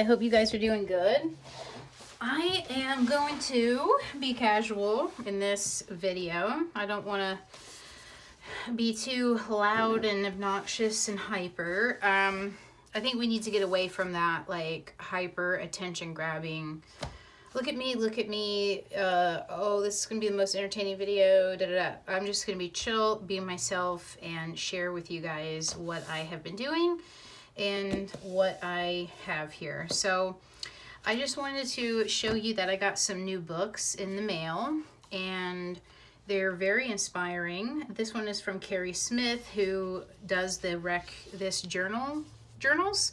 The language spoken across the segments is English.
hope you guys are doing good. I am going to be casual in this video. I don't want to be too loud and obnoxious and hyper. I think we need to get away from that, like, hyper attention grabbing. Look at me, oh, this is gonna be the most entertaining video, da da da. I'm just gonna be chill, be myself, and share with you guys what I have been doing and what I have here. So I just wanted to show you that I got some new books in the mail, and they're very inspiring. This one is from Carrie Smith, who does the This journals,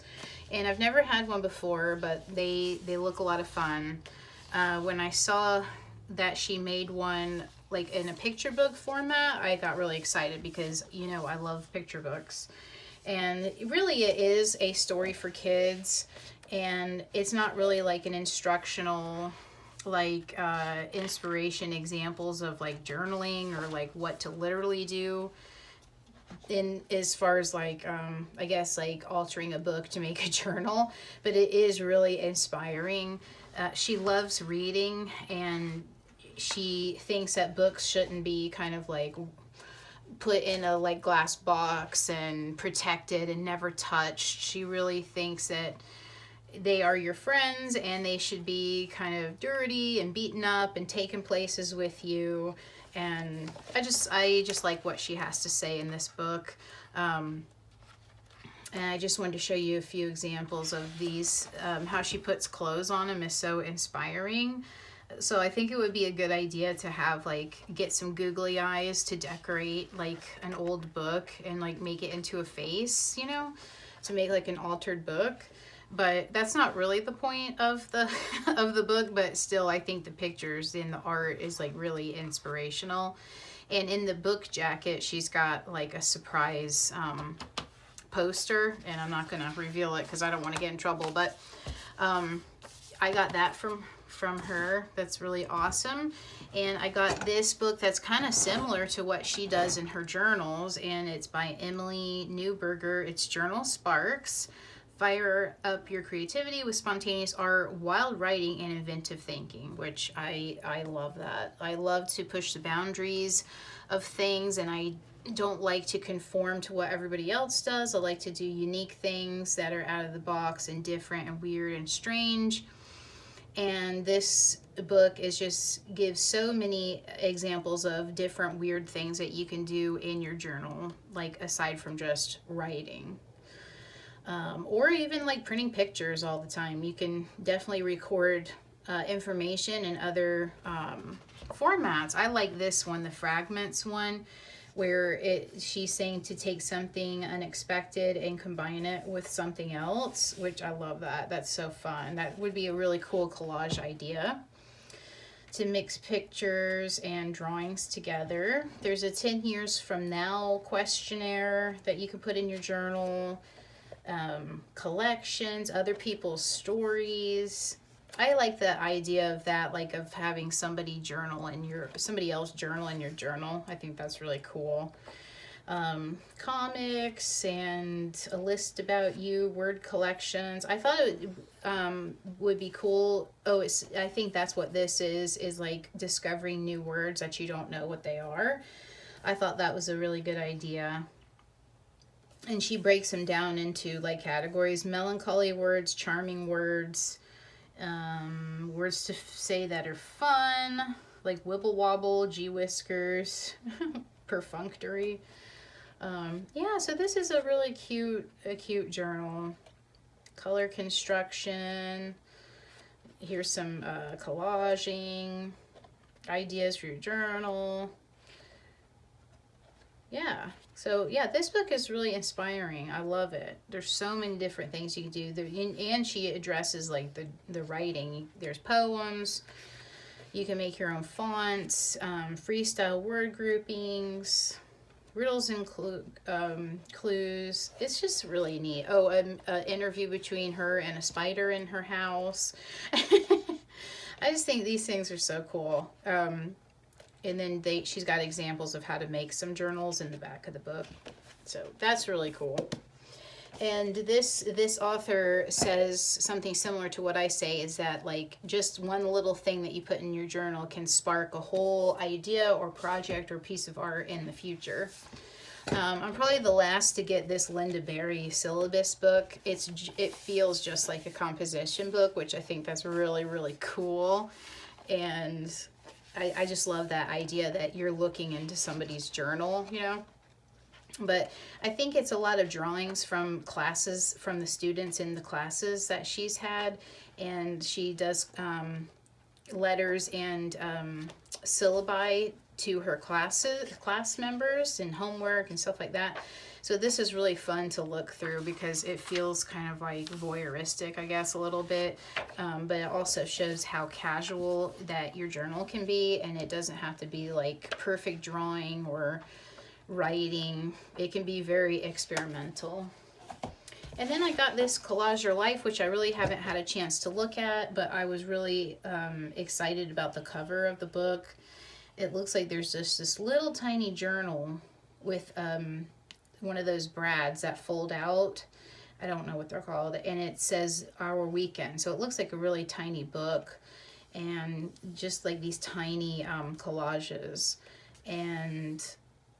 and I've never had one before, but they look a lot of fun. When I saw that she made one like in a picture book format, I got really excited because, you know, I love picture books. And really it is a story for kids, and it's not really like an instructional, like inspiration examples of like journaling or like what to literally do in as far as like I guess like altering a book to make a journal, but it is really inspiring. She loves reading, and she thinks that books shouldn't be kind of like put in a like glass box and protected and never touched. She really thinks that they are your friends and they should be kind of dirty and beaten up and taken places with you. And I just like what she has to say in this book. And I just wanted to show you a few examples of these. How she puts clothes on them is so inspiring. So I think it would be a good idea to have like get some googly eyes to decorate like an old book and like make it into a face, you know, to make like an altered book. But that's not really the point of the of the book, but still I think the pictures and the art is like really inspirational. And in the book jacket, she's got like a surprise poster, and I'm not gonna reveal it because I don't want to get in trouble, but I got that from her. That's really awesome. And I got this book that's kind of similar to what she does in her journals, and it's by Emily Newberger. It's Journal Sparks. Fire up your creativity with spontaneous art, wild writing, and inventive thinking, which I love that. I love to push the boundaries of things, and I don't like to conform to what everybody else does. I like to do unique things that are out of the box and different and weird and strange. And this book is just gives so many examples of different weird things that you can do in your journal, like aside from just writing. Or even like printing pictures all the time. You can definitely record information in other formats. I like this one, the fragments one, where she's saying to take something unexpected and combine it with something else, which I love that. That's so fun. That would be a really cool collage idea, to mix pictures and drawings together. There's a 10 years from now questionnaire that you can put in your journal. Collections, other people's stories. I like the idea of that, like of having somebody else journal in your journal. I think that's really cool. Comics and a list about you, word collections. I thought it would be cool. Oh, I think that's what this is like discovering new words that you don't know what they are. I thought that was a really good idea. And she breaks them down into like categories: melancholy words, charming words, words to say that are fun, like wibble wobble, gee whiskers, perfunctory. Yeah, so this is a really cute journal. Color construction. Here's some collaging ideas for your journal. Yeah. So yeah, this book is really inspiring. I love it. There's so many different things you can do. And she addresses like the writing. There's poems. You can make your own fonts, freestyle word groupings, riddles and clues. It's just really neat. Oh, an interview between her and a spider in her house. I just think these things are so cool. And then she's got examples of how to make some journals in the back of the book. So that's really cool. And this author says something similar to what I say, is that like just one little thing that you put in your journal can spark a whole idea or project or piece of art in the future. I'm probably the last to get this Linda Berry syllabus book. It feels just like a composition book, which I think that's really, really cool. And I just love that idea that you're looking into somebody's journal, you know. But I think it's a lot of drawings from classes, from the students in the classes that she's had. And she does letters and syllabi to her class members and homework and stuff like that. So this is really fun to look through because it feels kind of like voyeuristic, I guess, a little bit. But it also shows how casual that your journal can be, and it doesn't have to be like perfect drawing or writing. It can be very experimental. And then I got this Collage Your Life, which I really haven't had a chance to look at, but I was really excited about the cover of the book. It looks like there's just this little tiny journal with one of those brads that fold out. I don't know what they're called. And it says Our Weekend. So it looks like a really tiny book, and just like these tiny collages. And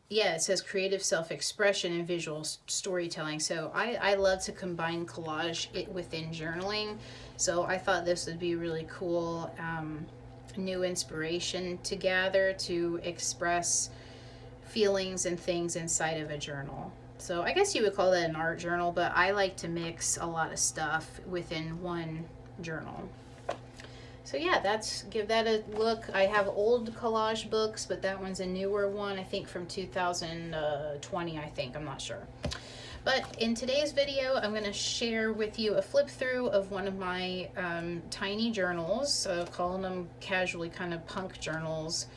yeah, it says creative self-expression and visual storytelling. So I love to combine collage within journaling. So I thought this would be really cool, new inspiration to gather to express feelings and things inside of a journal. So I guess you would call that an art journal, but I like to mix a lot of stuff within one journal. So yeah, give that a look. I have old collage books, but that one's a newer one, I think from 2020, I think, I'm not sure. But in today's video, I'm going to share with you a flip through of one of my tiny journals, calling them casually kind of punk journals,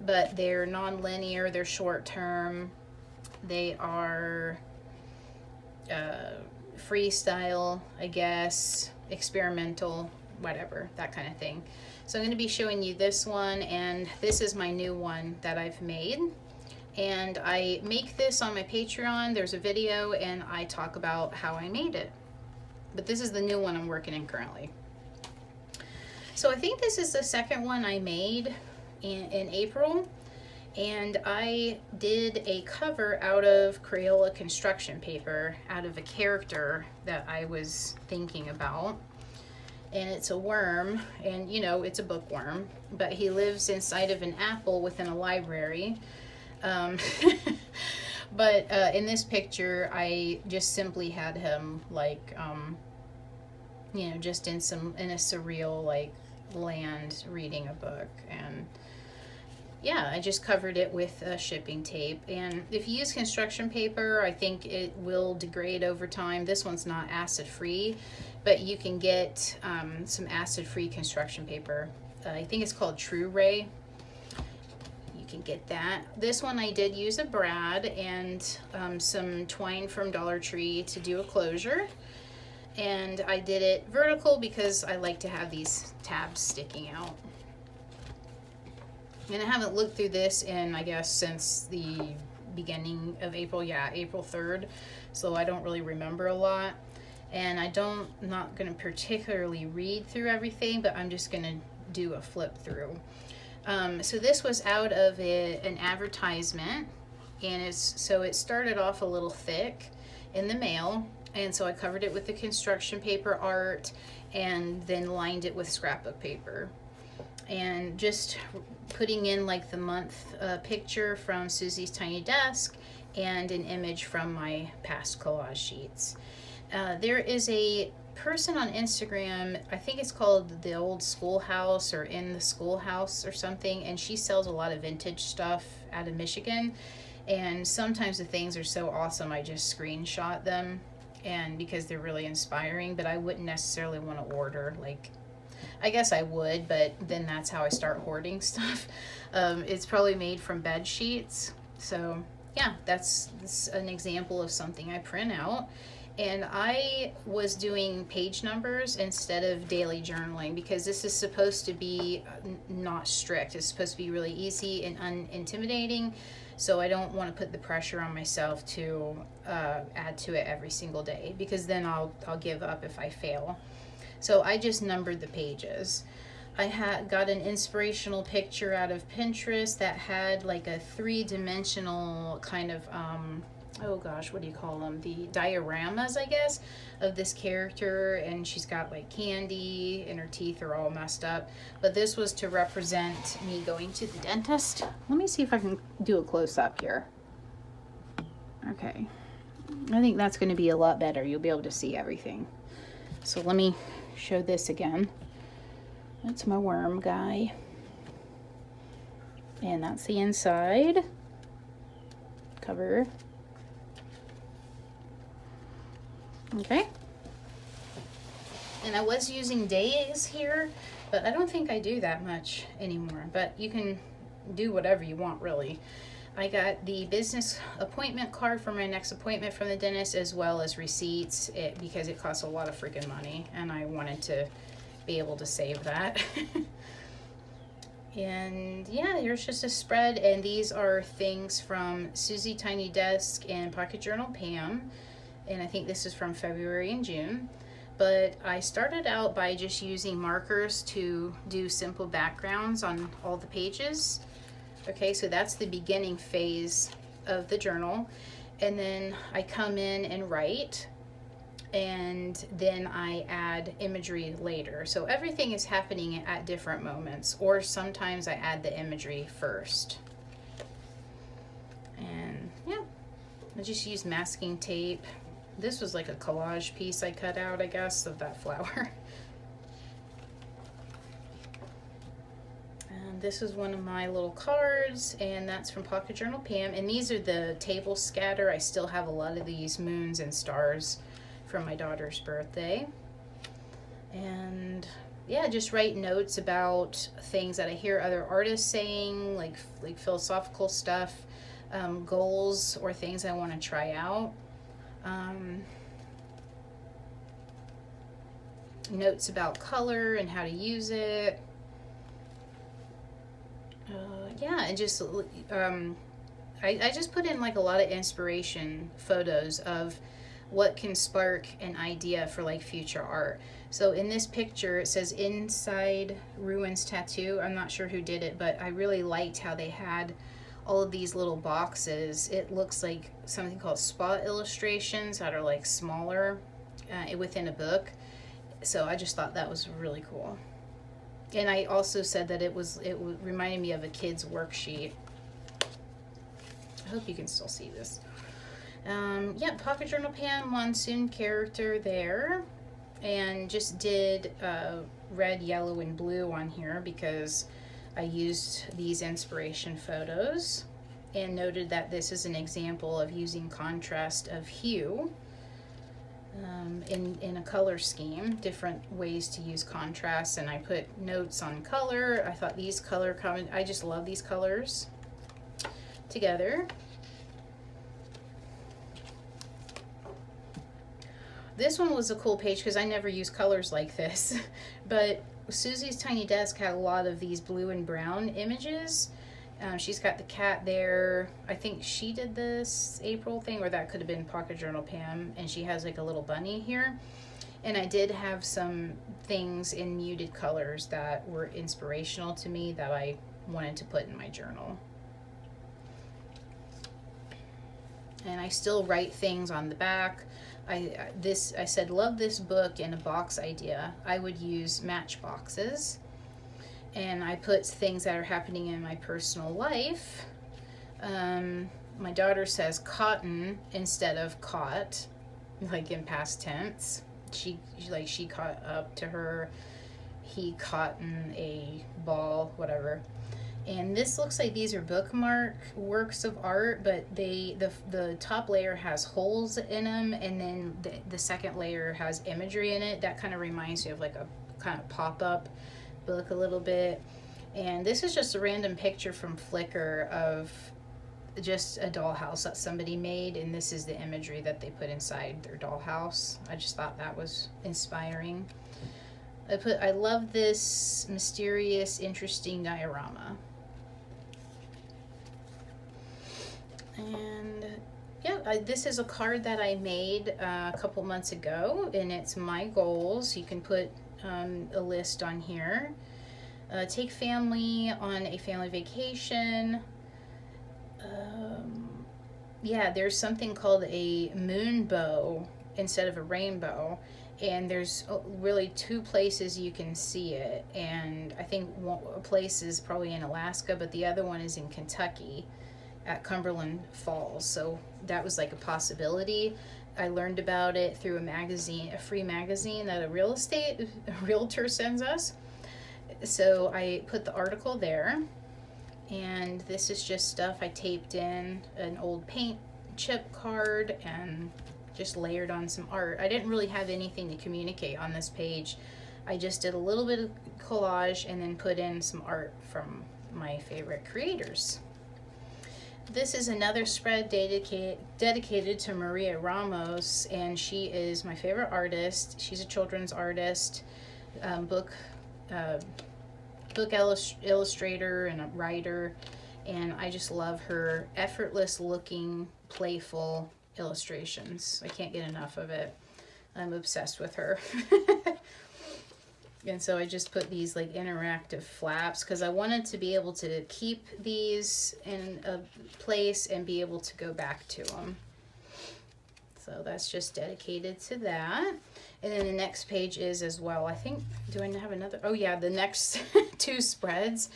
but they're non-linear, they're short term, they are freestyle, I guess, experimental, whatever, that kind of thing. So I'm going to be showing you this one, and this is my new one that I've made. And I make this on my Patreon. There's a video and I talk about how I made it. But this is the new one I'm working in currently. So I think this is the second one I made in April. And I did a cover out of Crayola construction paper, out of a character that I was thinking about. And it's a worm, and you know, it's a bookworm, but he lives inside of an apple within a library. But in this picture, I just simply had him like, you know, just in a surreal like land reading a book. And yeah, I just covered it with shipping tape. And if you use construction paper, I think it will degrade over time. This one's not acid free, but you can get some acid free construction paper. I think it's called True Ray. Can get that. This one I did use a brad and some twine from Dollar Tree to do a closure, and I did it vertical because I like to have these tabs sticking out. And I haven't looked through this in, I guess, since the beginning of April. Yeah, April 3rd, so I don't really remember a lot, and not going to particularly read through everything, but I'm just going to do a flip through. So this was out of an advertisement, and it started off a little thick in the mail, and so I covered it with the construction paper art and then lined it with scrapbook paper, and just putting in like the month picture from Susie's Tiny Desk and an image from my past collage sheets. There is a person on Instagram, I think it's called The Old Schoolhouse or In the Schoolhouse or something, and she sells a lot of vintage stuff out of Michigan, and sometimes the things are so awesome I just screenshot them, and because they're really inspiring, but I wouldn't necessarily want to order, like, I guess I would, but then that's how I start hoarding stuff. It's probably made from bed sheets, so yeah, that's an example of something I print out. And I was doing page numbers instead of daily journaling because this is supposed to be not strict. It's supposed to be really easy and unintimidating. So I don't want to put the pressure on myself to add to it every single day, because then I'll give up if I fail. So I just numbered the pages. I got an inspirational picture out of Pinterest that had like a 3-dimensional kind of oh gosh, what do you call them? The dioramas, I guess, of this character, and she's got like candy and her teeth are all messed up. But this was to represent me going to the dentist. Let me see if I can do a close-up here. Okay, I think that's going to be a lot better. You'll be able to see everything. So let me show this again. That's my worm guy. And that's the inside cover. Okay. And I was using days here, but I don't think I do that much anymore. But you can do whatever you want, really. I got the business appointment card for my next appointment from the dentist, as well as receipts, because it costs a lot of freaking money, and I wanted to be able to save that. And yeah, here's just a spread, and these are things from Susie Tiny Desk and Pocket Journal Pam, and I think this is from February and June. But I started out by just using markers to do simple backgrounds on all the pages. Okay, so that's the beginning phase of the journal, and then I come in and write, and then I add imagery later. So everything is happening at different moments, or sometimes I add the imagery first. And yeah, I just used masking tape. This was like a collage piece I cut out, I guess, of that flower. And this is one of my little cards, and that's from Pocket Journal Pam. And these are the table scatter. I still have a lot of these moons and stars from my daughter's birthday. And yeah, just write notes about things that I hear other artists saying, like philosophical stuff, goals or things I want to try out. Notes about color and how to use it. Yeah, and just I just put in like a lot of inspiration photos of what can spark an idea for like future art. So in this picture it says Inside Ruins Tattoo. I'm not sure who did it, but I really liked how they had all of these little boxes. It looks like something called spot illustrations that are like smaller within a book. So I just thought that was really cool. And I also said that it reminded me of a kid's worksheet. I hope you can still see this. Yeah, Pocket Journal Pam Monsoon character there, and just did red, yellow, and blue on here because I used these inspiration photos, and noted that this is an example of using contrast of hue in a color scheme, different ways to use contrast. And I put notes on color. I thought these I just love these colors together. This one was a cool page because I never use colors like this, but Susie's Tiny Desk had a lot of these blue and brown images. She's got the cat there. I think she did this April thing, or that could have been Pocket Journal Pam, and she has like a little bunny here. And I did have some things in muted colors that were inspirational to me that I wanted to put in my journal. And I still write things on the back. I said, love this book and a box idea. I would use matchboxes. And I put things that are happening in my personal life. My daughter says cotton instead of caught, like in past tense. She caught up to her. He cotton a ball, whatever. And this looks like these are bookmark works of art, but the top layer has holes in them, and then the second layer has imagery in it. That kind of reminds me of like a kind of pop-up book a little bit. And this is just a random picture from Flickr of just a dollhouse that somebody made, and this is the imagery that they put inside their dollhouse. I just thought that was inspiring. I love this mysterious, interesting diorama. And yeah, this is a card that I made a couple months ago, and it's my goals. You can put a list on here. Take family on a family vacation. Yeah, there's something called a moon bow instead of a rainbow, and there's really two places you can see it, and I think one place is probably in Alaska, but the other one is in Kentucky at Cumberland Falls. So that was like a possibility. I learned about it through a magazine, a free magazine that a realtor sends us. So I put the article there, and this is just stuff I taped in an old paint chip card and just layered on some art. I didn't really have anything to communicate on this page. I just did a little bit of collage and then put in some art from my favorite creators. This is another spread dedicated to Maria Ramos, and she is my favorite artist. She's a children's artist, book illustrator and a writer, and I just love her effortless looking, playful illustrations. I can't get enough of it. I'm obsessed with her. And so I just put these like interactive flaps because I wanted to be able to keep these in a place and be able to go back to them. So that's just dedicated to that. And then the next page is as well. I think, do I have another? Oh yeah, the next two spreads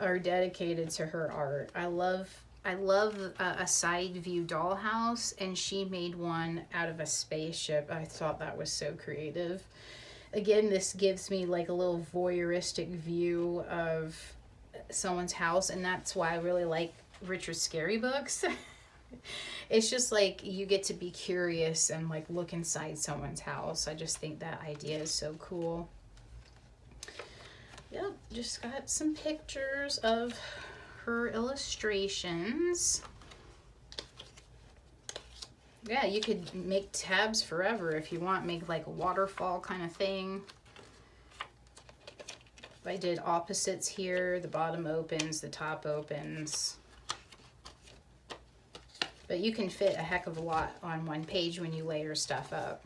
are dedicated to her art. I love a side view dollhouse, and she made one out of a spaceship. I thought that was so creative. Again, this gives me like a little voyeuristic view of someone's house, and that's why I really like Richard Scarry books. It's just like you get to be curious and like look inside someone's house. I just think that idea is so cool. Yep, just got some pictures of her illustrations. Yeah, you could make tabs forever if you want, make like a waterfall kind of thing. I did opposites here, the bottom opens, the top opens. But you can fit a heck of a lot on one page when you layer stuff up.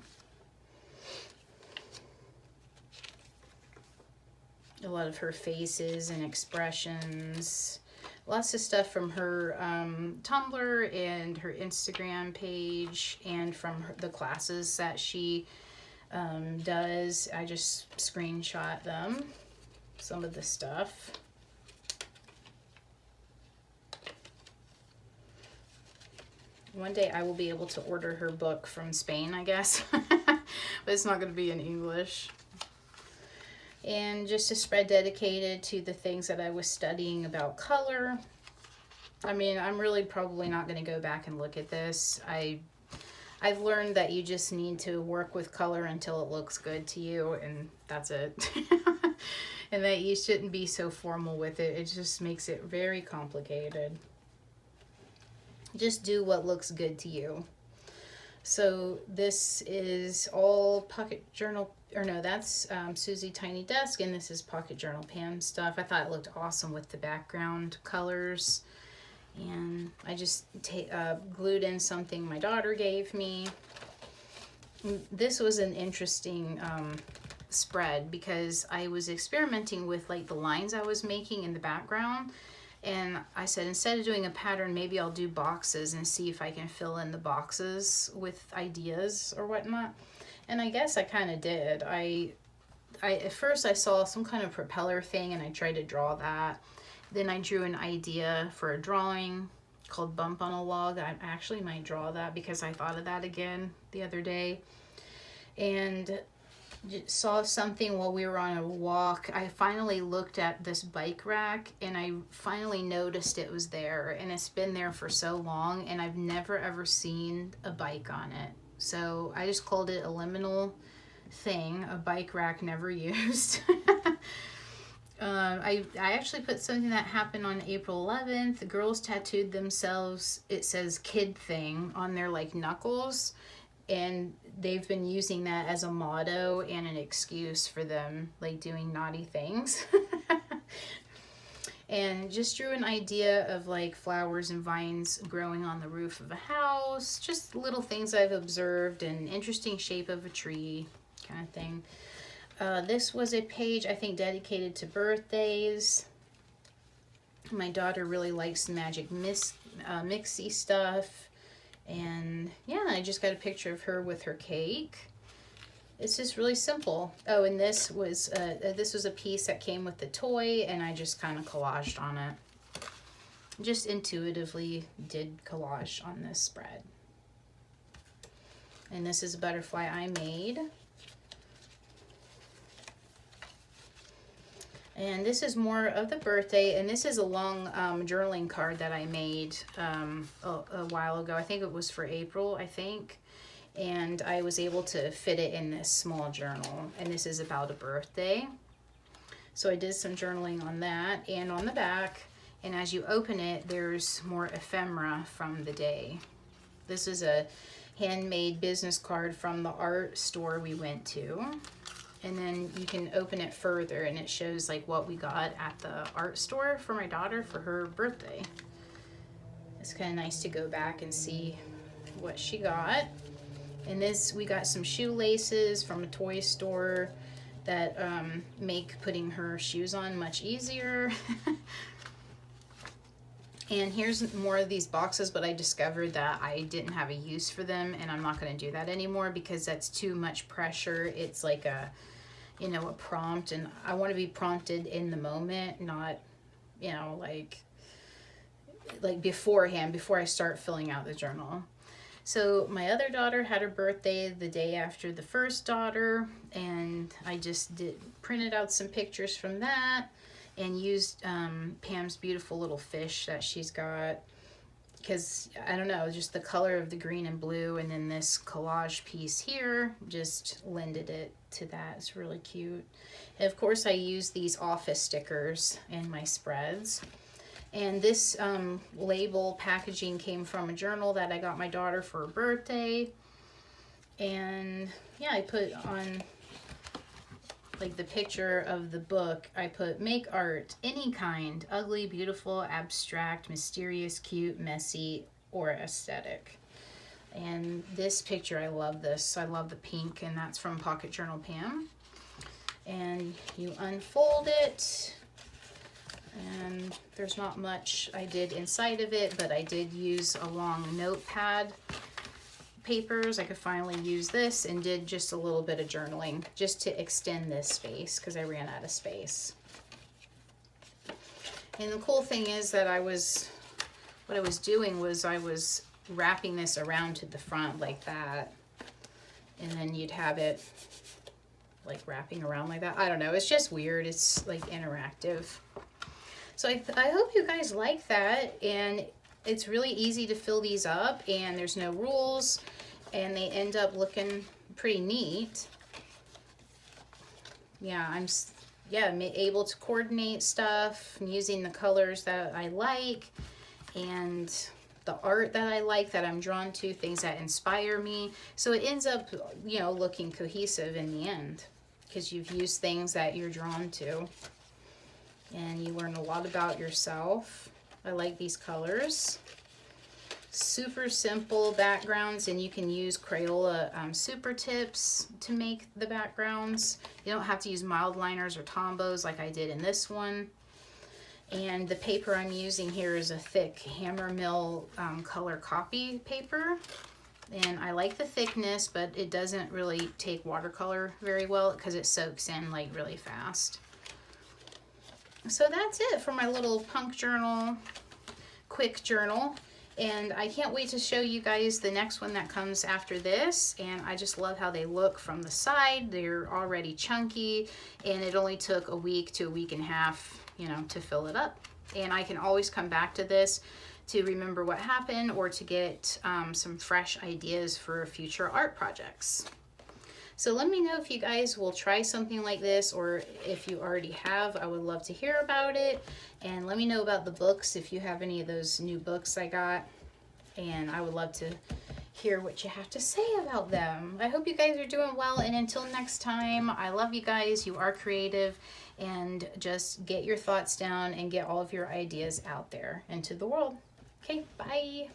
A lot of her faces and expressions. Lots of stuff from her Tumblr and her Instagram page, and from the classes that she does. I just screenshot them, some of the stuff. One day I will be able to order her book from Spain, I guess, but it's not going to be in English. And just a spread dedicated to the things that I was studying about color. I mean, I'm really probably not going to go back and look at this. I've learned that you just need to work with color until it looks good to you, and that's it. And that you shouldn't be so formal with it. It just makes it very complicated. Just do what looks good to you. So this is all pocket journal, or no, that's Susie Tiny Desk, and this is pocket journal Pam stuff. I thought it looked awesome with the background colors, and I just glued in something my daughter gave me. This was an interesting spread because I was experimenting with like the lines I was making in the background. And I said, instead of doing a pattern, maybe I'll do boxes and see if I can fill in the boxes with ideas or whatnot. And I guess I kind of did. At first I saw some kind of propeller thing and I tried to draw that. Then I drew an idea for a drawing called Bump on a Log. I actually might draw that because I thought of that again the other day. And saw something while we were on a walk. I finally looked at this bike rack and I finally noticed it was there, and it's been there for so long and I've never ever seen a bike on it. So I just called it a liminal thing, a bike rack never used. I actually put something that happened on April 11th. The girls tattooed themselves, it says kid thing on their like knuckles, and they've been using that as a motto and an excuse for them like doing naughty things. And just drew an idea of like flowers and vines growing on the roof of a house, just little things I've observed, and interesting shape of a tree kind of thing. This was a page I think dedicated to birthdays. My daughter really likes magic mixy stuff, and yeah, I just got a picture of her with her cake. It's just really simple. Oh, and this was a piece that came with the toy, and I just kind of collaged on it. Just intuitively did collage on this spread. And this is a butterfly I made. And this is more of the birthday, and this is a long journaling card that I made a while ago. I think it was for April, I think. And I was able to fit it in this small journal, and this is about a birthday. So I did some journaling on that and on the back, and as you open it, there's more ephemera from the day. This is a handmade business card from the art store we went to, and then you can open it further and it shows like what we got at the art store for my daughter for her birthday. It's kind of nice to go back and see what she got. And this, we got some shoelaces from a toy store that make putting her shoes on much easier. And here's more of these boxes, but I discovered that I didn't have a use for them, and I'm not going to do that anymore because that's too much pressure. It's like a, you know, a prompt, and I want to be prompted in the moment, not, you know, like beforehand, before I start filling out the journal. So my other daughter had her birthday the day after the first daughter, and I just printed out some pictures from that and used Pam's beautiful little fish that she's got, because I don't know, just the color of the green and blue, and then this collage piece here just lended it to that. It's really cute. And of course I use these office stickers in my spreads. And this label packaging came from a journal that I got my daughter for her birthday. And yeah, I put on like the picture of the book, I put make art, any kind, ugly, beautiful, abstract, mysterious, cute, messy, or aesthetic. And this picture, I love this. I love the pink, and that's from Pocket Journal Pam. And you unfold it. And there's not much I did inside of it, but I did use a long notepad papers. I could finally use this, and did just a little bit of journaling just to extend this space because I ran out of space. And the cool thing is that what I was doing was I was wrapping this around to the front like that, and then you'd have it like wrapping around like that. I don't know, it's just weird. It's like interactive. So I hope you guys like that, and it's really easy to fill these up, and there's no rules, and they end up looking pretty neat. Yeah, I'm able to coordinate stuff using the colors that I like, and the art that I like, that I'm drawn to, things that inspire me. So it ends up, you know, looking cohesive in the end, because you've used things that you're drawn to. And you learn a lot about yourself. I like these colors. Super simple backgrounds, and you can use Crayola super tips to make the backgrounds. You don't have to use mild liners or Tombows like I did in this one. And the paper I'm using here is a thick Hammermill Color Copy paper. And I like the thickness, but it doesn't really take watercolor very well because it soaks in like really fast. So that's it for my little punk journal, quick journal. And I can't wait to show you guys the next one that comes after this. And I just love how they look from the side. They're already chunky, and it only took a week to a week and a half, you know, to fill it up. And I can always come back to this to remember what happened, or to get some fresh ideas for future art projects. So let me know if you guys will try something like this, or if you already have, I would love to hear about it. And let me know about the books if you have any of those new books I got. And I would love to hear what you have to say about them. I hope you guys are doing well, and until next time, I love you guys. You are creative, and just get your thoughts down and get all of your ideas out there into the world. Okay, bye.